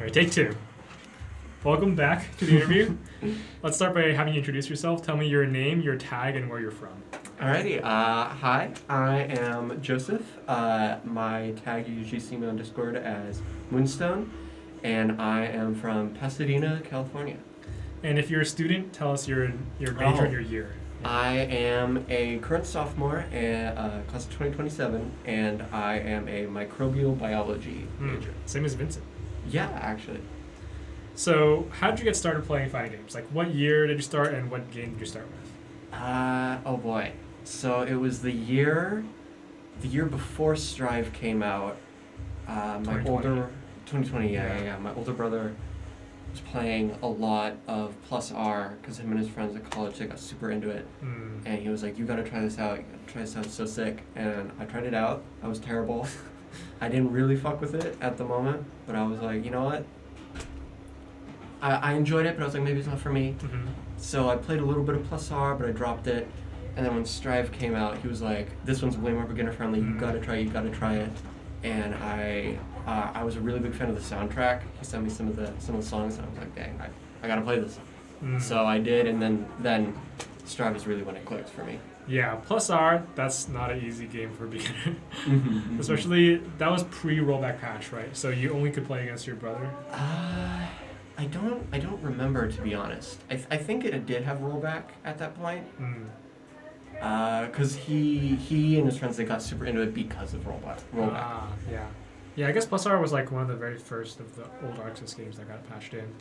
All right, take two. Welcome back to the interview. Let's start by having you introduce yourself. Tell me your name, your tag, and where you're from. Alrighty, hi, I am Joseph. My tag you usually see me on Discord as Moonstone, and I am from Pasadena, California. And if you're a student, tell us your major and your year. I am a current sophomore, class of 2027, and I am a microbial biology major. Same as Vincent. Yeah, actually. So, how did you get started playing fighting games? Like, what year did you start, and what game did you start with? Oh boy. So it was the year before Strive came out. My 2020, yeah. My older brother was playing a lot of Plus R because him and his friends at college, they got super into it. And he was like, you gotta try this out, it's so sick. And I tried it out. I was terrible. I didn't really fuck with it at the moment, but I was like, you know what? I enjoyed it, but I was like, maybe it's not for me. So I played a little bit of Plus R, but I dropped it. And then when Strive came out, he was like, this one's way more beginner friendly, you gotta try it. And I was a really big fan of the soundtrack. He sent me some of the songs, and I was like, dang, I gotta play this. So I did, and then Strive is really when it clicked for me. Yeah, Plus R, that's not an easy game for a beginner. Especially, that was pre-rollback patch, right? So you only could play against your brother? I don't remember, to be honest. I think it did have rollback at that point. Because he and his friends, they got super into it because of rollback. Yeah, I guess Plus R was like one of the very first of the old Arxis games that got patched in.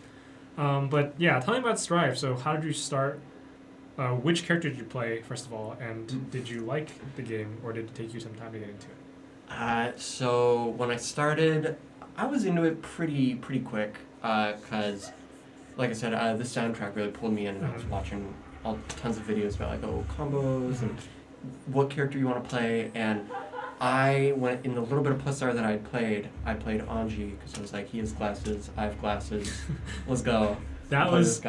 But yeah, tell me about Strive. So how did you start? Which character did you play, first of all? And did you like the game, or did it take you some time to get into it? So when I started, I was into it pretty quick. Because, like I said, the soundtrack really pulled me in, and I was watching tons of videos about like combos and what character you want to play. And I went in the little bit of Plus R that I played Anji because I was like, he has glasses, I have glasses, let's go. That was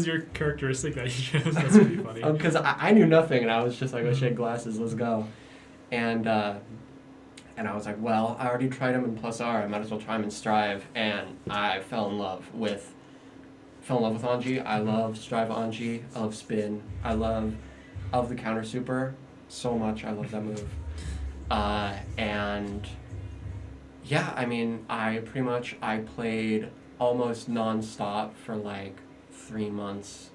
your characteristic that you chose. That's pretty funny. Because I knew nothing, and I was just like, oh shit, glasses, let's go. And I was like, well, I already tried him in Plus R, I might as well try him in Strive, and I fell in love with Anji. I love Strive Anji. I love Spin. I love the counter super so much. I love that move. And yeah, I mean, I played almost non-stop for like 3 months,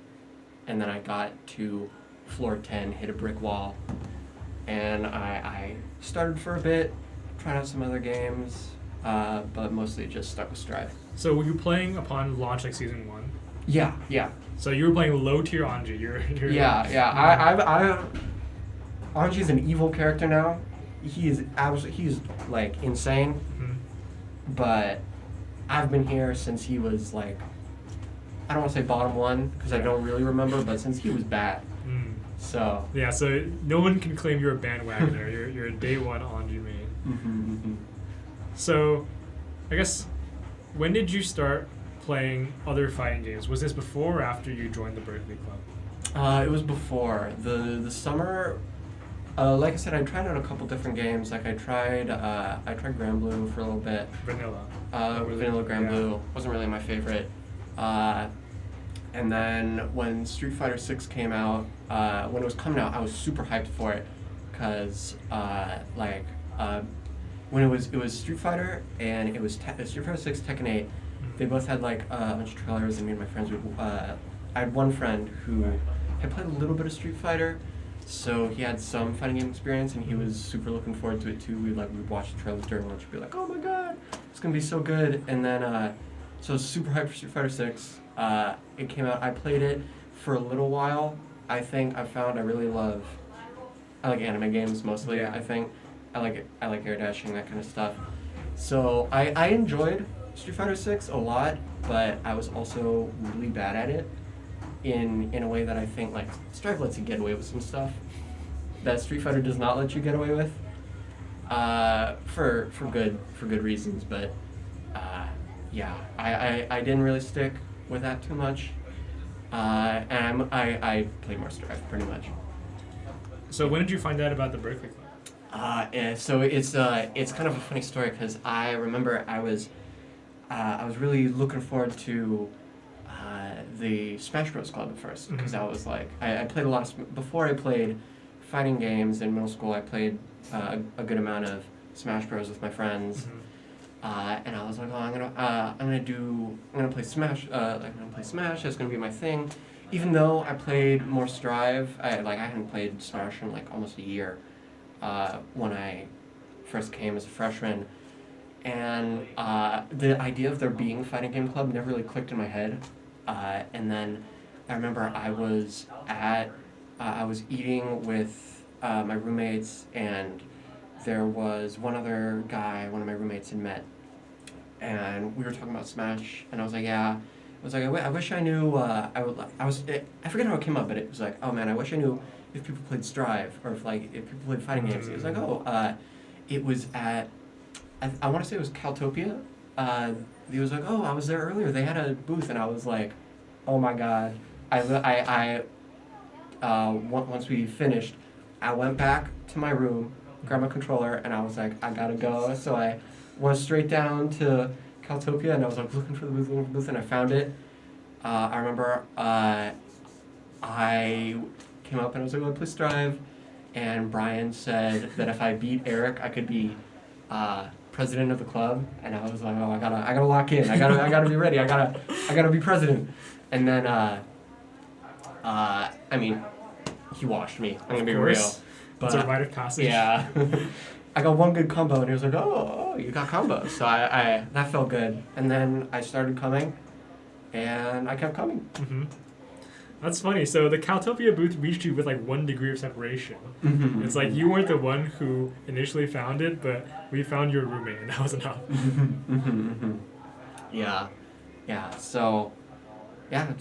and then I got to floor 10, hit a brick wall, and I started for a bit, tried out some other games, but mostly just stuck with Strive. So were you playing upon launch like season 1? Yeah. So you were playing low tier Anji. Yeah. Anji's an evil character now. He's like insane. But I've been here since he was like, I don't want to say bottom 1 because I don't really remember, but since he was bad. So yeah, so no one can claim you're a bandwagoner. you're a day one Anji main. So, I guess, when did you start playing other fighting games? Was this before or after you joined the Berkeley Club? It was before the summer. Like I said, I tried out a couple different games. Like I tried Grand Blue for a little bit. Vanilla. Vanilla Grand Blue wasn't really my favorite. And then when Street Fighter 6 came out, when it was coming out, I was super hyped for it, cause when it was Street Fighter and it was Street Fighter 6, Tekken 8. They both had like a bunch of trailers, and me and my friends would. I had one friend who had played a little bit of Street Fighter, so he had some fighting game experience, and he was super looking forward to it too. We'd watch the trailers during lunch, and be like, "Oh my god, it's gonna be so good!" And then, so I was super hyped for Street Fighter 6. It came out. I played it for a little while. I think I found I really love. I like anime games mostly. Yeah. I think I like air dashing, that kind of stuff. So I enjoyed Street Fighter 6 a lot, but I was also really bad at it in a way that I think like Strive lets you get away with some stuff that Street Fighter does not let you get away with, for good reasons. But yeah, I didn't really stick with that too much, and I play more Strive pretty much. So when did you find out about the Berkeley Club? So it's kind of a funny story because I remember I was I was really looking forward to the Smash Bros. Club at first because I was like, I played a lot of before I played fighting games in middle school. I played a good amount of Smash Bros. With my friends, and I was like, oh, I'm gonna play Smash. I'm gonna play Smash. That's gonna be my thing. Even though I played more Strive, I hadn't played Smash in like almost a year when I first came as a freshman. And the idea of there being a fighting game club never really clicked in my head. And then I remember I was eating with my roommates, and there was one other guy one of my roommates had met, and we were talking about Smash, and I was like, yeah. I was like, I wish I knew. I forget how it came up, but it was like, oh man, I wish I knew if people played Strive or if people played fighting games. It was like, it was at. I want to say it was Caltopia. He was like, oh, I was there earlier. They had a booth, and I was like, oh my god. Once we finished, I went back to my room, grabbed my controller, and I was like, I gotta go. So I went straight down to Caltopia, and I was like looking for the booth, and I found it. I remember I came up and I was like, oh, please Strive. And Brian said that if I beat Eric, I could be president of the club, and I was like, oh, I gotta lock in. I gotta be ready. I gotta be president. And then, I mean, he washed me. I'm gonna be real. But it's a rite of passage. Yeah. I got one good combo, and he was like, oh, you got combos. So I that felt good. And then I started coming, and I kept coming. Mm-hmm. That's funny. So the Caltopia booth reached you with like 1 degree of separation. Mm-hmm. It's like you weren't the one who initially found it, but we found your roommate, and that was enough. Mm-hmm. Mm-hmm. Yeah. So, yeah.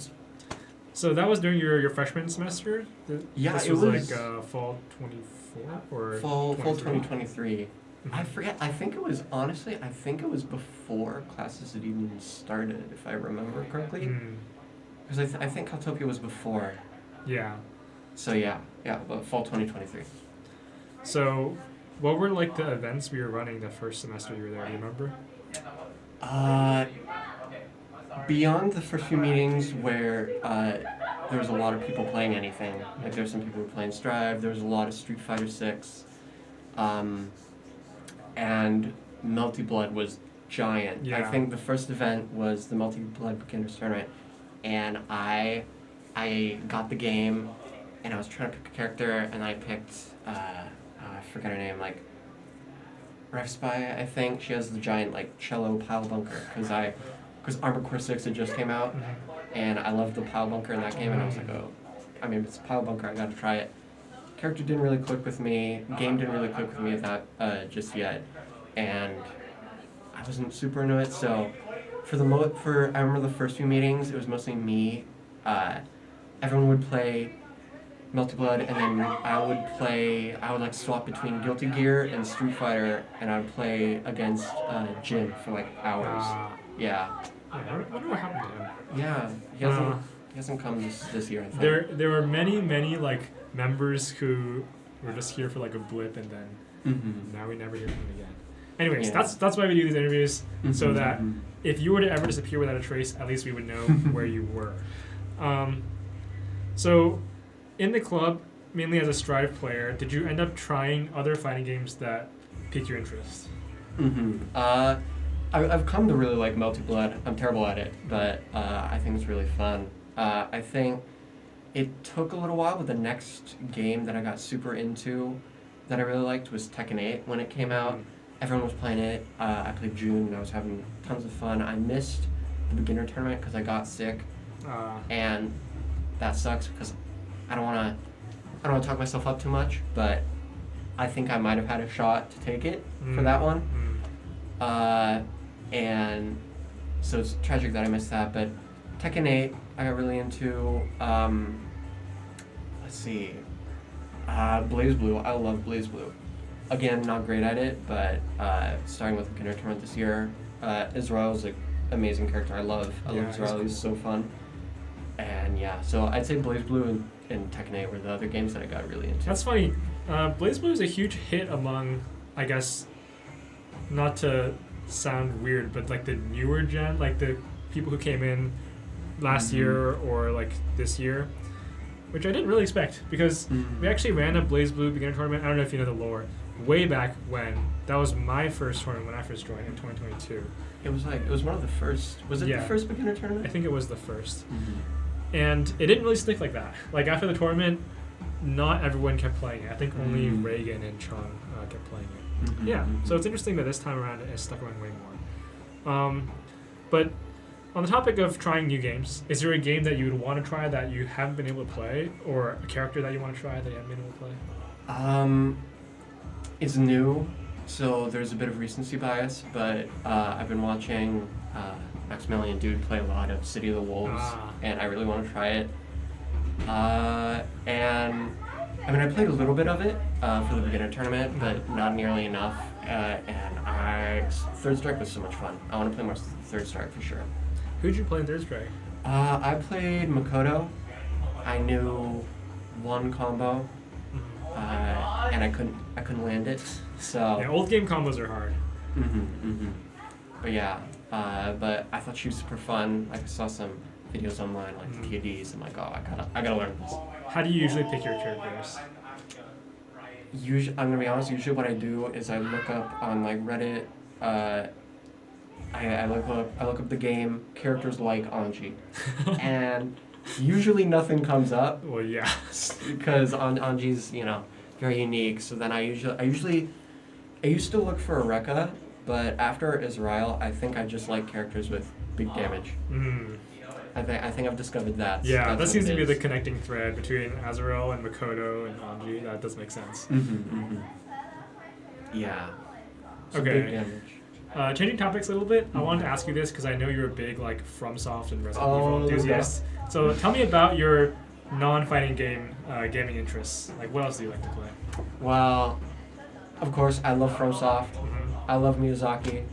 So that was during your freshman semester? Yeah, this it was was like fall 24 or fall 2023. Mm-hmm. I forget. I think it was before classes had even started, if I remember correctly. Because I think Caltopia was before. Yeah. So yeah, but fall 2023. So, what were like the events we were running the first semester you were there? Do you remember? Beyond the first few meetings where there was a lot of people playing anything, like there were some people who were playing Strive, there was a lot of Street Fighter 6, and Melty Blood was giant. Yeah. I think the first event was the Melty Blood Beginners Tournament, and I got the game, and I was trying to pick a character, and I picked, I forget her name, like, Ref Spy, I think. She has the giant, like, cello pile bunker, because Armored Core 6 had just came out, and I loved the pile bunker in that game, and I was like, oh, I mean, it's a pile bunker, I gotta try it. Character didn't really click with me, game didn't really click with me at that, just yet, and I wasn't super into it, so I remember the first few meetings, it was mostly me. Everyone would play Melty Blood, and then I would like swap between Guilty Gear and Street Fighter, and I would play against Jin for like hours. Yeah. I wonder what happened to him. Yeah, he hasn't come this year, I think. There were many like members who were just here for like a blip, and then now we never hear from them again. Anyways, that's why we do these interviews, so that if you were to ever disappear without a trace, at least we would know where you were. So, in the club, mainly as a Strive player, did you end up trying other fighting games that piqued your interest? I've come to really like Melty Blood. I'm terrible at it, but I think it's really fun. I think it took a little while, but the next game that I got super into that I really liked was Tekken 8 when it came out. Everyone was playing it. I played June, and I was having tons of fun. I missed the beginner tournament because I got sick, and that sucks because I don't want to talk myself up too much, but I think I might have had a shot to take it for that one. And so it's tragic that I missed that, but Tekken 8 I got really into. Let's see, Blaze Blue. I love Blaze Blue. Again, not great at it, but starting with the beginner tournament this year, Israel's an amazing character. I love Israel. He's so fun. And yeah, so I'd say Blaze Blue and Tekken 8 were the other games that I got really into. That's funny. Blaze Blue is a huge hit among, I guess, not to sound weird, but like the newer gen, like the people who came in last year or like this year, which I didn't really expect because we actually ran a Blaze Blue beginner tournament. I don't know if you know the lore. Way back when, that was my first tournament when I first joined in 2022. It was one of the first. Was it the first beginner tournament? I think it was the first. And it didn't really stick like that. Like after the tournament, not everyone kept playing it. I think only Reagan and Chung kept playing it. So it's interesting that this time around it has stuck around way more. But on the topic of trying new games, is there a game that you would want to try that you haven't been able to play, or a character that you want to try that you haven't been able to play? It's new, so there's a bit of recency bias, but I've been watching Maximilian Dude play a lot of City of the Wolves, and I really want to try it. And I mean, I played a little bit of it for the beginner tournament, but not nearly enough. And Third Strike was so much fun. I want to play more Third Strike for sure. Who'd you play in Third Strike? I played Makoto. I knew one combo, and I couldn't land it. So yeah, old game combos are hard. But yeah, but I thought she was super fun. Like I saw some videos online, like the TDs. I'm like, oh, I gotta learn this. How do you usually pick your characters? I'm gonna be honest. Usually, what I do is I look up on like Reddit. I look up the game characters like Anji, and usually nothing comes up. Well, yeah, because Anji's very unique. So then I used to look for a Rekka, but after Israel, I think I just like characters with big damage. I think I've discovered that. Yeah, that seems to be the connecting thread between Azrael and Makoto and Anji. That does make sense. Yeah. So okay. Big damage. Changing topics a little bit, I wanted to ask you this because I know you're a big like FromSoft and Resident Evil enthusiast. Yeah. So tell me about your non-fighting gaming interests. Like, what else do you like to play? Well, of course, I love FromSoft. I love Miyazaki.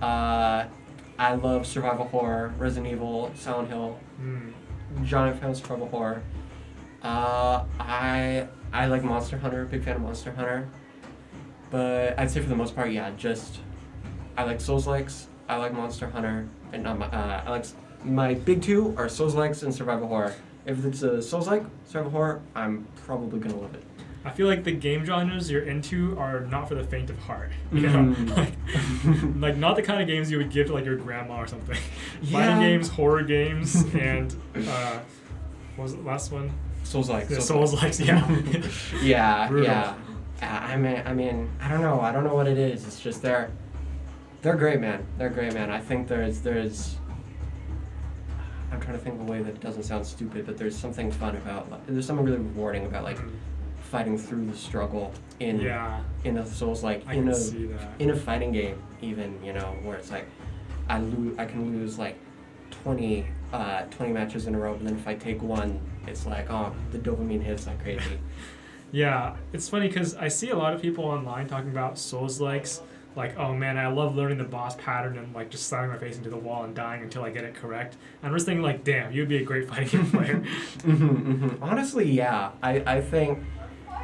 I love survival horror, Resident Evil, Silent Hill. Giant fan of survival horror. I like Monster Hunter, big fan of Monster Hunter. But I'd say for the most part, yeah, I like Souls-likes, I like Monster Hunter, and I like my big two are Souls-likes and survival horror. If it's a Souls-like, survival horror, I'm probably gonna love it. I feel like the game genres you're into are not for the faint of heart. You know? like not the kind of games you would give to like your grandma or something. Yeah. Fighting games, horror games, and what was the last one? Souls-like. Yeah, Souls-likes, yeah. yeah. I mean, I don't know what it is. It's just they're great, man. They're great, man. I think there's I'm trying to think of a way that doesn't sound stupid, but there's something fun about there's something really rewarding about like fighting through the struggle in a Souls-like in a fighting game, even where it's like I can lose like 20 matches in a row, but then if I take one, it's like, oh, the dopamine hits like crazy. Yeah, it's funny because I see a lot of people online talking about Souls-likes, like, oh man, I love learning the boss pattern and like just slamming my face into the wall and dying until I get it correct. I'm just thinking like, damn, you'd be a great fighting game player. Honestly, yeah, I think.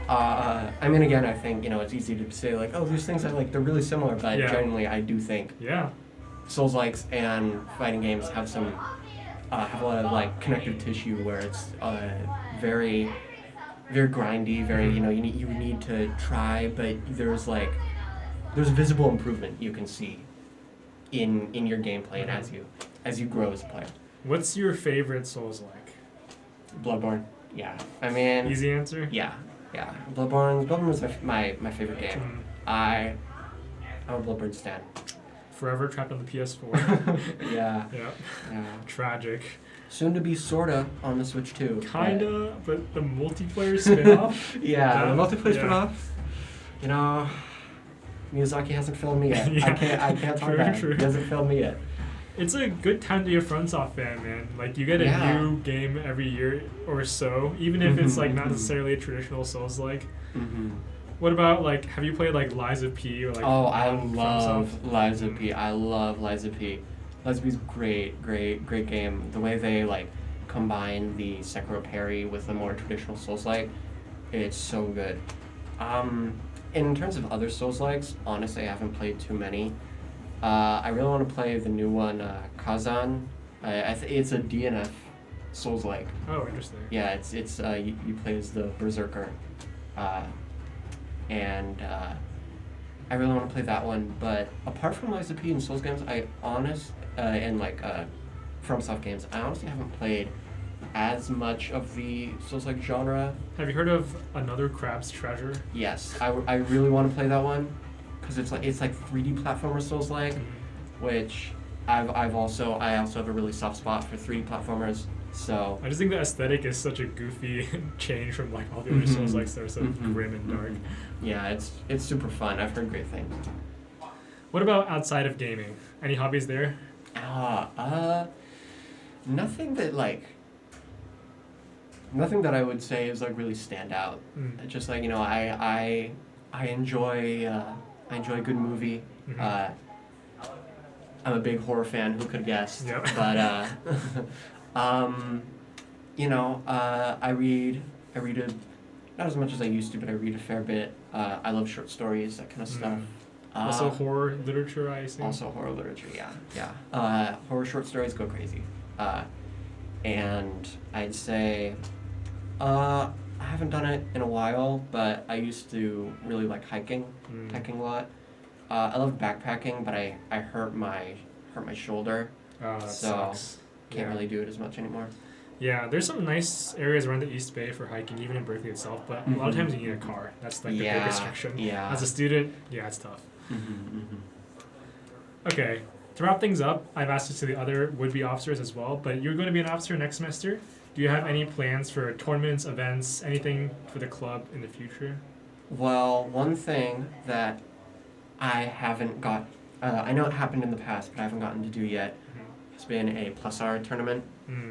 I mean, again, I think it's easy to say like, oh, there's things I like. They're really similar, but genuinely, I do think Souls-likes and fighting games have a lot of like connective tissue where it's very, very grindy. Very you need to try, but there's visible improvement you can see in your gameplay and as you grow as a player. What's your favorite Souls-like? Bloodborne. Yeah, I mean. Easy answer. Yeah. Bloodborne was my favorite game. I'm a Bloodborne stan. Forever trapped on the PS4. Yeah. Tragic. Soon to be sorta on the Switch too. Kinda, but the multiplayer spin-off? The multiplayer spin-off. Miyazaki hasn't filmed me yet. I can't talk about it. He hasn't filmed me yet. It's a good time to be a FromSoft fan, man. Like, you get a new game every year or so, even if it's like not necessarily a traditional Souls-like. What about like, have you played like Lies of P or like? Oh, I love Lies of P. I love Lies of P. Lies of P is great game. The way they like combine the Sekiro parry with the more traditional Souls-like, it's so good. In terms of other Souls-likes, honestly, I haven't played too many. I really want to play the new one, Kazan. It's a DNF Souls-like. Oh, interesting. Yeah, it's you play as the Berserker, and I really want to play that one. But apart from Lies of P and Souls games, and FromSoft games, I honestly haven't played as much of the Souls-like genre. Have you heard of Another Crab's Treasure? Yes, I really want to play that one because it's like 3D platformer Souls-like, which I also have a really soft spot for 3D platformers. So I just think the aesthetic is such a goofy change from like all the other Souls likes that are so grim and dark. Yeah, it's super fun. I've heard great things. What about outside of gaming? Any hobbies there? Nothing that I would say is like really stand out. Just like, I enjoy a good movie. I'm a big horror fan. Who could have guessed? Yep. But I read not as much as I used to, but I read a fair bit. I love short stories, that kind of stuff. Also horror literature, I assume. Also horror literature, yeah. Horror short stories go crazy. And I'd say I haven't done it in a while, but I used to really like hiking a lot. I love backpacking, but I hurt my shoulder, That so sucks. can't really do it as much anymore. Yeah, there's some nice areas around the East Bay for hiking, even in Berkeley itself, but a lot of times you need a car. That's like the big restriction. Yeah. As a student, it's tough. Okay, to wrap things up, I've asked this to the other would-be officers as well, but you're going to be an officer next semester. Do you have any plans for tournaments, events, anything for the club in the future? Well, one thing that I haven't got, I know it happened in the past, but I haven't gotten to do yet, has been a Plus R tournament.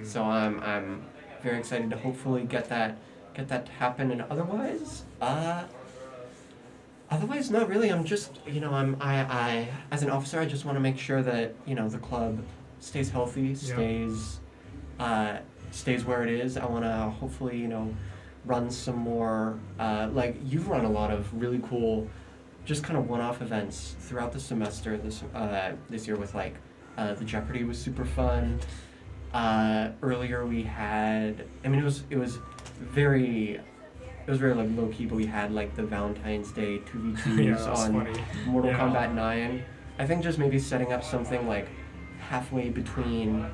So I'm very excited to hopefully get that to happen. And otherwise not really. I'm just I as an officer, I just want to make sure that the club stays healthy, stays where it is. I want to hopefully run some more like you've run a lot of really cool, just kind of one-off events throughout the semester. This year with like the Jeopardy was super fun. Earlier we had, it was very like low key, but we had like the Valentine's Day 2v2s on funny. Mortal Kombat 9. I think just maybe setting up something like halfway between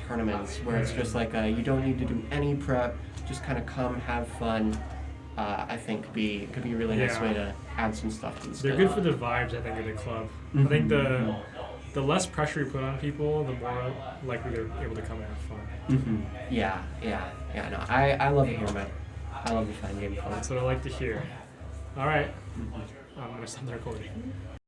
tournaments where it's just like you don't need to do any prep, just kind of come, have fun. I think could be a really nice way to add some stuff to the They're good for the vibes, I think, of the club. I think the less pressure you put on people, the more likely they're able to come and have fun. Yeah. No, I love it here, man. I love the fun game. That's what I like to hear. All right. I'm going to stop the recording.